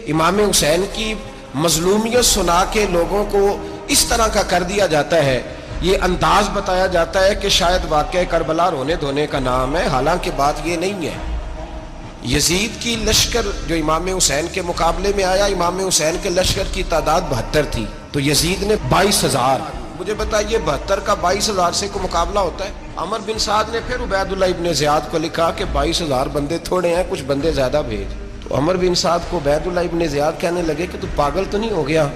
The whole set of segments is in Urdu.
امام حسین کی مظلومیت سنا کے لوگوں کو اس طرح کا کر دیا جاتا ہے، یہ انداز بتایا جاتا ہے کہ شاید واقعہ کربلا رونے دھونے کا نام ہے، حالانکہ بات یہ نہیں ہے۔ یزید کی لشکر جو امام حسین کے مقابلے میں آیا، امام حسین کے لشکر کی تعداد 72 تھی، تو یزید نے 22,000، مجھے بتائیے 72 کا 22,000 سے کو مقابلہ ہوتا ہے؟ عمر بن سعد نے پھر عبید اللہ ابن زیاد کو لکھا کہ 22,000 بندے تھوڑے ہیں، کچھ بندے زیادہ بھیج۔ تو عمر بن سعد کو عبید اللہ ابن زیاد کہنے لگے کہ تو پاگل تو نہیں ہو گیا،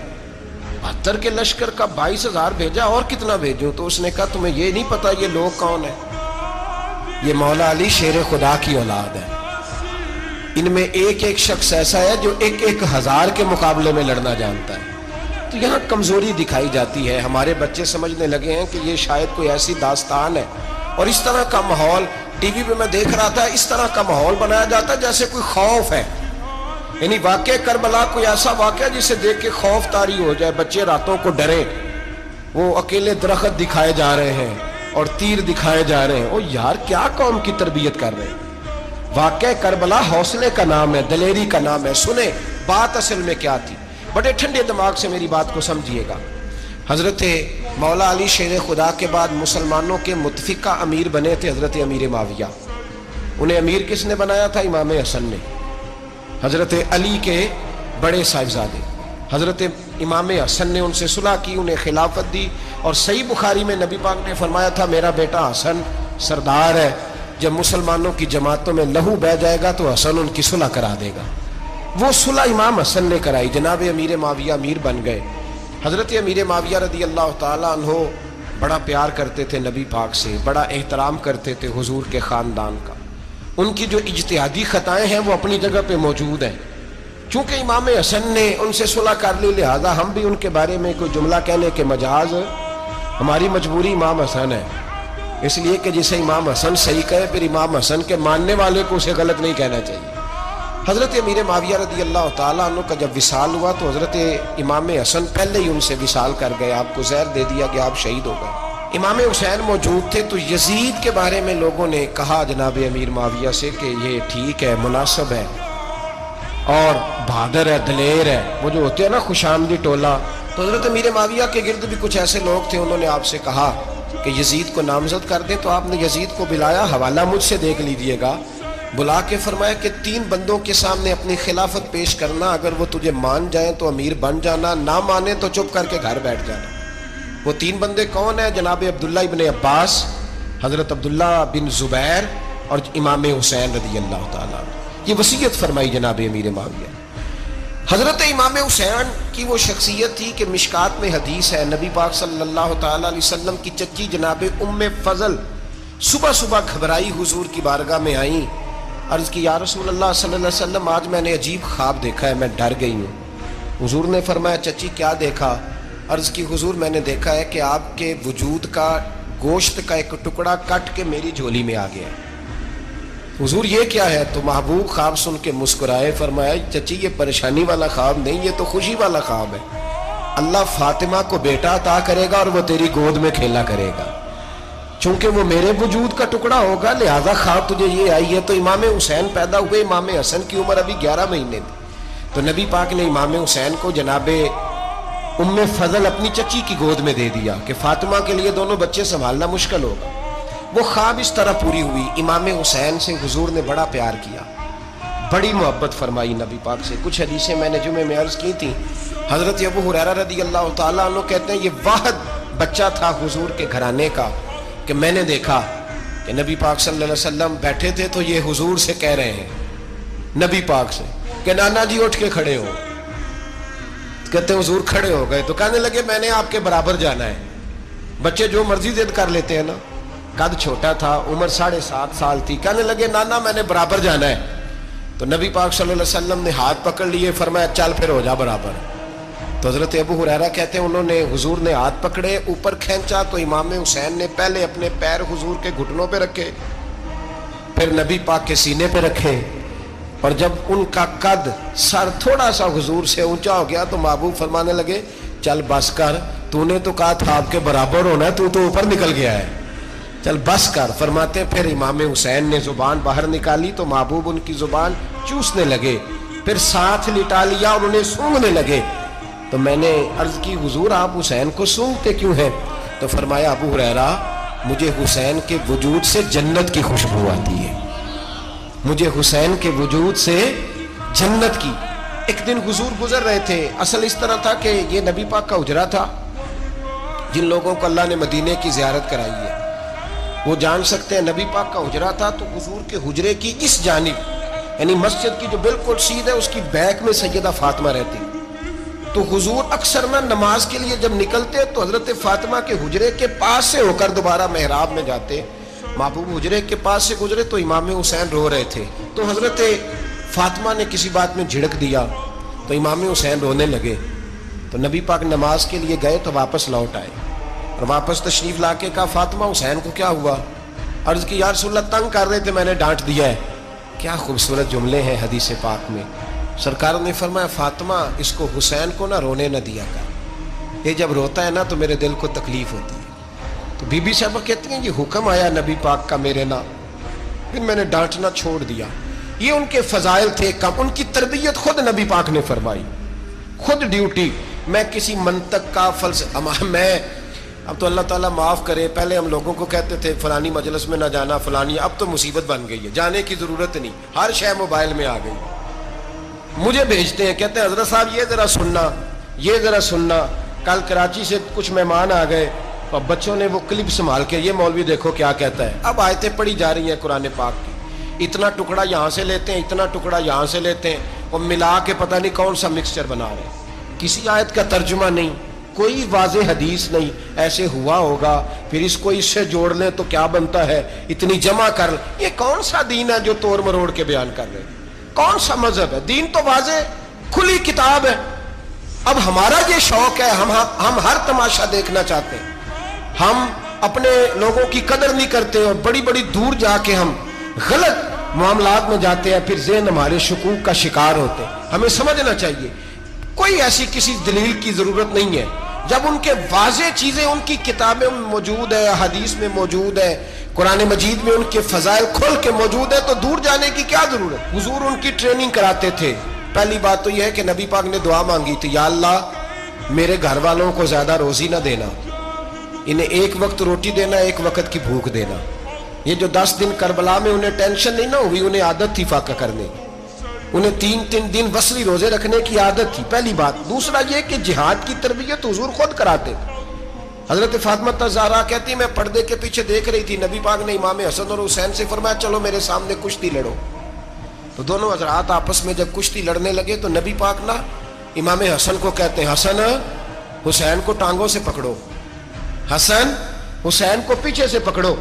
72 کے لشکر کا 22,000 بھیجا، اور کتنا بھیجوں؟ تو اس نے کہا تمہیں یہ نہیں پتا یہ لوگ کون ہیں؟ یہ مولا علی شیر خدا کی اولاد ہے، ان میں ایک ایک شخص ایسا ہے جو 1,000 کے مقابلے میں لڑنا جانتا ہے۔ تو یہاں کمزوری دکھائی جاتی ہے، ہمارے بچے سمجھنے لگے ہیں کہ یہ شاید کوئی ایسی داستان ہے، اور اس طرح کا ماحول ٹی وی پہ میں دیکھ رہا تھا، اس طرح کا ماحول بنایا جاتا ہے جیسے کوئی خوف ہے، یعنی واقعہ کربلا کوئی ایسا واقعہ جسے دیکھ کے خوف طاری ہو جائے، بچے راتوں کو ڈریں، وہ اکیلے درخت دکھائے جا رہے ہیں اور تیر دکھائے جا رہے ہیں۔ او یار کیا قوم کی تربیت کر رہے ہیں؟ واقعہ کربلا حوصلے کا نام ہے، دلیری کا نام ہے۔ سنیں بات اصل میں کیا تھی، بڑے ٹھنڈے دماغ سے میری بات کو سمجھیے گا۔ حضرت مولا علی شیر خدا کے بعد مسلمانوں کے متفقہ امیر بنے تھے حضرت امیر معاویہ۔ انہیں امیر کس نے بنایا تھا؟ امام حسن نے، حضرت علی کے بڑے صاحبزادے۔ حضرت امام حسن نے ان سے صلح کی، انہیں خلافت دی، اور صحیح بخاری میں نبی پاک نے فرمایا تھا میرا بیٹا حسن سردار ہے، جب مسلمانوں کی جماعتوں میں لہو بہہ جائے گا تو حسن ان کی صلح کرا دے گا۔ وہ صلح امام حسن نے کرائی، جناب امیر معاویہ امیر بن گئے۔ حضرت امیر معاویہ رضی اللہ تعالیٰ عنہ بڑا پیار کرتے تھے نبی پاک سے، بڑا احترام کرتے تھے حضور کے خاندان کا۔ ان کی جو اجتہادی خطائیں ہیں وہ اپنی جگہ پہ موجود ہیں، چونکہ امام حسن نے ان سے صلح کر لی، لہذا ہم بھی ان کے بارے میں کوئی جملہ کہنے کے مجاز، ہماری مجبوری امام حسن ہے، اس لیے کہ جسے امام حسن صحیح کہے پھر امام حسن کے ماننے والے کو اسے غلط نہیں کہنا چاہیے۔ حضرت امیر معاویہ رضی اللہ تعالیٰ عنہ کا جب وصال ہوا تو حضرت امام حسن پہلے ہی ان سے وصال کر گئے، آپ کو زہر دے دیا کہ آپ شہید ہو گئے۔ امام حسین موجود تھے، تو یزید کے بارے میں لوگوں نے کہا جناب امیر معاویہ سے کہ یہ ٹھیک ہے، مناسب ہے، اور بہادر ہے، دلیر ہے، وہ جو ہوتے ہیں نا خوش آمدید ٹولہ۔ تو حضرت امیر معاویہ کے گرد بھی کچھ ایسے لوگ تھے، انہوں نے آپ سے کہا کہ یزید کو نامزد کر دیں، تو آپ نے یزید کو بلایا، حوالہ مجھ سے دیکھ لیجئے گا، بلا کے فرمایا کہ 3 بندوں کے سامنے اپنی خلافت پیش کرنا، اگر وہ تجھے مان جائیں تو امیر بن جانا، نہ مانے تو چپ کر کے گھر بیٹھ جانا۔ وہ 3 بندے کون ہیں؟ جناب عبداللہ ابن عباس، حضرت عبداللہ بن زبیر، اور امام حسین رضی اللہ تعالیٰ عنہ۔ یہ وصیت فرمائی جناب امیر معاویہ۔ حضرت امام حسین کی وہ شخصیت تھی کہ مشکات میں حدیث ہے، نبی پاک صلی اللہ تعالیٰ علیہ وسلم کی چچی جناب ام فضل صبح صبح گھبرائی حضور کی بارگاہ میں آئیں، عرض کی یا رسول اللہ صلی اللہ علیہ وسلم آج میں نے عجیب خواب دیکھا ہے، میں ڈر گئی ہوں۔ حضور نے فرمایا چچی کیا دیکھا؟ عرض کی حضور میں نے دیکھا ہے کہ آپ کے وجود کا گوشت کا ایک ٹکڑا کٹ کے میری جھولی میں آ گیا۔ حضور یہ کیا ہے؟ تو محبوب خواب سن کے مسکرائے، فرمایا چچی یہ پریشانی والا خواب نہیں، یہ تو خوشی والا خواب ہے، اللہ فاطمہ کو بیٹا عطا کرے گا اور وہ تیری گود میں کھیلا کرے گا، چونکہ وہ میرے وجود کا ٹکڑا ہوگا لہذا خواب تجھے یہ آئی ہے۔ تو امام حسین پیدا ہوئے، امام حسن کی عمر ابھی 11 مہینے تھی، تو نبی پاک نے امام حسین کو جناب ام فضل اپنی چچی کی گود میں دے دیا کہ فاطمہ کے لیے دونوں بچے سنبھالنا مشکل ہوگا۔ وہ خواب اس طرح پوری ہوئی۔ امام حسین سے حضور نے بڑا پیار کیا، بڑی محبت فرمائی نبی پاک سے۔ کچھ حدیثیں میں نے جمعے میں عرض کی تھیں، حضرت ابو ہریرہ رضی اللہ تعالیٰ عنہ کہتے ہیں یہ واحد بچہ تھا حضور کے گھرانے کا کہ میں نے دیکھا کہ نبی پاک صلی اللہ علیہ وسلم بیٹھے تھے تو یہ حضور سے کہہ رہے ہیں، نبی پاک سے کہ نانا جی اٹھ کے کھڑے ہو۔ کہتے ہیں حضور کھڑے ہو گئے تو کہنے لگے میں نے آپ کے برابر جانا ہے۔ بچے جو مرضی ضد کر لیتے ہیں نا، قد چھوٹا تھا، عمر 7.5 سال تھی، کہنے لگے نانا میں نے برابر جانا ہے۔ تو نبی پاک صلی اللہ علیہ وسلم نے ہاتھ پکڑ لیے، فرمایا چل پھر ہو جا برابر۔ تو حضرت ابو ہریرہ کہتے ہیں انہوں نے حضور نے ہاتھ پکڑے، اوپر کھینچا تو امام حسین نے پہلے اپنے پیر حضور کے گھٹنوں پہ رکھے، پھر نبی پاک کے سینے پہ رکھے، اور جب ان کا قد سر تھوڑا سا حضور سے اونچا ہو گیا تو محبوب فرمانے لگے چل بس کر، تو نے تو کہا تھا آپ کے برابر ہونا، تو اوپر نکل گیا ہے، چل بس کر۔ فرماتے پھر امام حسین نے زبان باہر نکالی تو محبوب ان کی زبان چوسنے لگے، پھر ساتھ لٹا لیا اور انہیں سونگنے لگے. تو میں نے عرض کی حضور آپ حسین کو سونگتے کیوں ہیں؟ تو فرمایا ابو ہریرہ مجھے حسین کے وجود سے جنت کی خوشبو آتی ہے، مجھے حسین کے وجود سے جنت کی. ایک دن حضور گزر رہے تھے. اصل اس طرح تھا کہ یہ نبی پاک کا حجرہ تھا. جن لوگوں کو اللہ نے مدینے کی زیارت کرائی ہے وہ جان سکتے ہیں نبی پاک کا حجرہ تھا. تو حضور کے حجرے کی اس جانب یعنی مسجد کی جو بالکل سیدھ ہے اس کی بیک میں سیدہ فاطمہ رہتی. تو حضور اکثر نہ نماز کے لیے جب نکلتے تو حضرت فاطمہ کے حجرے کے پاس سے ہو کر دوبارہ محراب میں جاتے. محبوب حجرے کے پاس سے گزرے تو امام حسین رو رہے تھے. تو حضرت فاطمہ نے کسی بات میں جھڑک دیا تو امام حسین رونے لگے. تو نبی پاک نماز کے لیے گئے تو واپس لوٹ آئے اور واپس تشریف لا کے کہا فاطمہ حسین کو کیا ہوا؟ عرض کی یا رسول اللہ تنگ کر رہے تھے میں نے ڈانٹ دیا ہے. کیا خوبصورت جملے ہیں حدیث پاک میں. سرکار نے فرمایا فاطمہ اس کو حسین کو نہ رونے نہ دیا کر، یہ جب روتا ہے نا تو میرے دل کو تکلیف ہوتی ہے. تو بی بی صاحبہ کہتی ہیں یہ حکم آیا نبی پاک کا میرے نا، پھر میں نے ڈانٹنا چھوڑ دیا. یہ ان کے فضائل تھے کم. ان کی تربیت خود نبی پاک نے فرمائی، خود ڈیوٹی. میں کسی منطق کا میں اب تو اللہ تعالیٰ معاف کرے، پہلے ہم لوگوں کو کہتے تھے فلانی مجلس میں نہ جانا فلانی، اب تو مصیبت بن گئی ہے، جانے کی ضرورت نہیں، ہر شے موبائل میں آ گئی. مجھے بھیجتے ہیں کہتے ہیں حضرت صاحب یہ ذرا سننا یہ ذرا سننا. کل کراچی سے کچھ مہمان آ گئے اور بچوں نے وہ کلپ سنبھال کے یہ مولوی دیکھو کیا کہتا ہے. اب آیتیں پڑھی جا رہی ہیں قرآن پاک کی، اتنا ٹکڑا یہاں سے لیتے ہیں اتنا ٹکڑا یہاں سے لیتے ہیں اور ملا کے پتہ نہیں کون سا مکسچر بنا رہے ہیں. کسی آیت کا ترجمہ نہیں، کوئی واضح حدیث نہیں. ایسے ہوا ہوگا پھر اس کو اس سے جوڑ لیں تو کیا بنتا ہے، اتنی جمع کر لیں. یہ کون سا دین ہے جو توڑ مروڑ کے بیان کر رہے ہیں؟ کون سا مذہب ہے؟ دین تو واضح کھلی کتاب ہے. اب ہمارا یہ شوق ہے، ہم ہر تماشا دیکھنا چاہتے ہیں. ہم اپنے لوگوں کی قدر نہیں کرتے اور بڑی بڑی دور جا کے ہم غلط معاملات میں جاتے ہیں، پھر ذہن ہمارے شکوک کا شکار ہوتے ہیں. ہمیں سمجھنا چاہیے کوئی ایسی کسی دلیل کی ضرورت نہیں ہے. جب ان کے واضح چیزیں ان کی کتابیں میں موجود ہے، حدیث میں موجود ہے، قرآن مجید میں ان کے فضائل کھل کے موجود ہے تو دور جانے کی کیا ضرورت؟ حضور ان کی ٹریننگ کراتے تھے. پہلی بات تو یہ ہے کہ نبی پاک نے دعا مانگی تھی یا اللہ میرے گھر والوں کو زیادہ روزی نہ دینا، انہیں ایک وقت روٹی دینا ایک وقت کی بھوک دینا. یہ جو 10 دن کربلا میں انہیں ٹینشن نہیں نہ ہوئی، انہیں عادت تھی فاقہ کرنے کی، انہیں 3 دن وصلی روزے رکھنے کی عادت تھی. پہلی بات. دوسرا یہ کہ جہاد کی تربیت حضور خود کراتے. حضرت فاطمہ الزہرا کہتی میں پردے کے پیچھے دیکھ رہی تھی، نبی پاک نے امام حسن اور حسین سے فرمایا چلو میرے سامنے کشتی لڑو. تو دونوں حضرات آپس میں جب کشتی لڑنے لگے تو نبی پاک نا امام حسن کو کہتے ہیں حسن حسین کو ٹانگوں سے پکڑو، حسن حسین کو پیچھے سے پکڑو.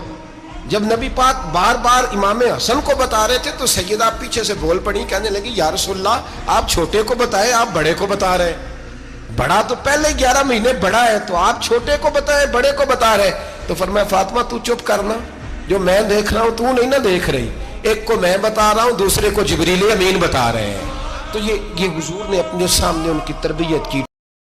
جب نبی پاک بار بار امام حسن کو بتا رہے تھے تو سیدہ پیچھے سے بول پڑی، کہنے لگی یا رسول اللہ آپ چھوٹے کو بتائے آپ بڑے کو بتا رہے. بڑا تو پہلے 11 مہینے بڑا ہے تو آپ چھوٹے کو بتائے بڑے کو بتا رہے. تو فرمایا فاطمہ تو چپ کرنا، جو میں دیکھ رہا ہوں تو نہیں نہ دیکھ رہی. ایک کو میں بتا رہا ہوں دوسرے کو جبریل امین بتا رہے ہیں. تو یہ حضور نے اپنے سامنے ان کی تربیت کی.